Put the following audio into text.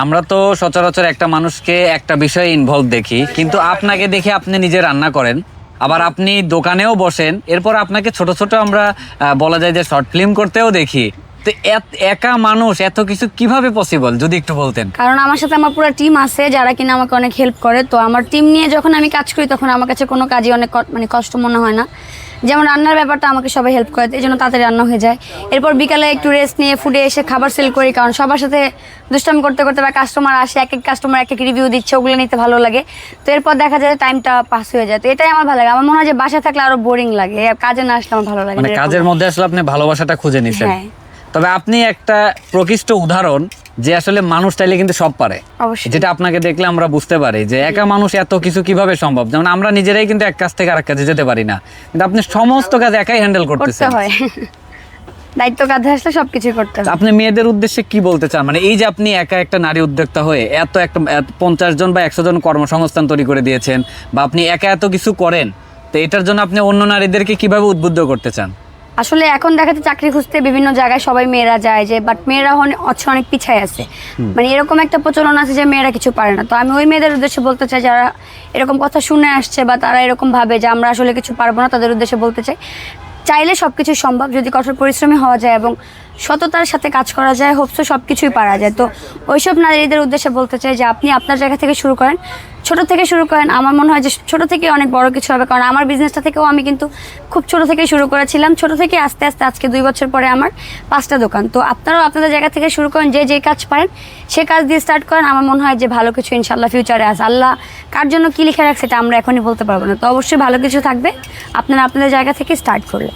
আমরা তো সচরাচর একটা মানুষকে একটা বিষয়ে ইনভলভ দেখি, কিন্তু আপনাকে দেখে আপনি নিজে রান্না করেন, আবার আপনি দোকানেও বসেন, এরপর আপনাকে ছোট ছোট আমরা বলা যায় যে শর্ট ফিল্ম করতেও দেখি। তো একা মানুষ এত কিছু কিভাবে পসিবল, যদি একটু বলতেন। কারণ আমার সাথে আমার পুরো টিম আছে যারা কিনা আমাকে অনেক হেল্প করে। তো আমার টিম নিয়ে যখন আমি কাজ করি তখন আমার কাছে কোনো কাজই অনেক মানে কষ্ট মনে হয় না। যেমন রান্নার ব্যাপারটা আমাকে সবাই হেল্প করে, এই জন্য তাড়াতাড়ি রান্না হয়ে যায়। এরপর বিকালে একটু রেস্ট নিয়ে ফুডে এসে খাবার সেল করি, কারণ সবার সাথে দুষ্টামি করতে করতে বা কাস্টমার আসে, এক এক কাস্টমার এক এক রিভিউ দিচ্ছে, ওগুলো নিতে ভালো লাগে। তো এরপর দেখা যায় টাইমটা পাস হয়ে যায়। তো এটাই আমার ভালো লাগে। আমার মনে হয় যে বাসায় থাকলে আরো বোরিং লাগে, কাজে না আসলে আমার ভালো লাগে মানে না, এরকম। কাজের মধ্যে আসলে আপনি ভালোবাসাটা খুঁজে নিছেন। হ্যাঁ। তবে আপনি একটা প্রকৃষ্ট উদাহরণ যে আসলে মানুষ চাইলে কিন্তু সব পারে। অবশ্যই। যেটা আপনাকে দেখলে আমরা বুঝতে পারি যে একা মানুষ এত কিছু কিভাবে সম্ভব। যেমন আমরা নিজেরাই কিন্তু এক কাজ থেকে আরেক কাজে যেতে পারি না, কিন্তু আপনি সমস্ত কাজ একাই হ্যান্ডেল করতে করতেছেন। হয়, দায়িত্ব কাঁধে আসলে সবকিছুই করতে হয়। আপনি মেয়েদের উদ্দেশ্যে কি বলতে চান? মানে এই যে আপনি একা একটা নারী উদ্যোক্তা হয়ে এত 50 জন বা 100 জন কর্মসংস্থান তৈরি করে দিয়েছেন, বা আপনি একা এত কিছু করেন, তো এটার জন্য আপনি অন্য নারীদেরকে কিভাবে উদ্বুদ্ধ করতে চান? আসলে এখন দেখাতে চাকরি খুঁজতে বিভিন্ন জায়গায় সবাই মেয়েরা যায়, যে বাট মেয়েরা অনেক পিছায় আছে। মানে এরকম একটা প্রচলন আছে যে মেয়েরা কিছু পারে না। তো আমি ওই মেয়েদের উদ্দেশ্যে বলতে চাই যারা এরকম কথা শুনে আসছে বা তারা এরকম ভাবে যে আমরা আসলে কিছু পারবো না, তাদের উদ্দেশ্যে বলতে চাই চাইলে সব কিছু সম্ভব যদি কঠোর পরিশ্রমী হওয়া যায় এবং সততার সাথে কাজ করা যায়, হোপসো সব কিছুই পারা যায়। তো ওইসব নারীদের উদ্দেশ্যে বলতে চাই যে আপনি আপনার জায়গা থেকে শুরু করেন, ছোট থেকে শুরু করেন। আমার মনে হয় যে ছোট থেকে অনেক বড় কিছু হবে, কারণ আমার বিজনেসটা থেকেও আমি কিন্তু খুব ছোট থেকেই শুরু করেছিলাম। ছোট থেকে আস্তে আস্তে আজকে 2 বছর পরে আমার 5টা দোকান। তো আপনারাও আপনাদের জায়গা থেকে শুরু করেন, যে কাজ পারেন সে কাজ দিয়ে স্টার্ট করেন। আমার মনে হয় যে ভালো কিছু ইনশাল্লাহ ফিউচারে আছে। আল্লাহ কার জন্য কী লিখে রাখছে এটা আমরা এখনই বলতে পারবো না। তো অবশ্যই ভালো কিছু থাকবে, আপনারা আপনাদের জায়গা থেকে স্টার্ট করলে।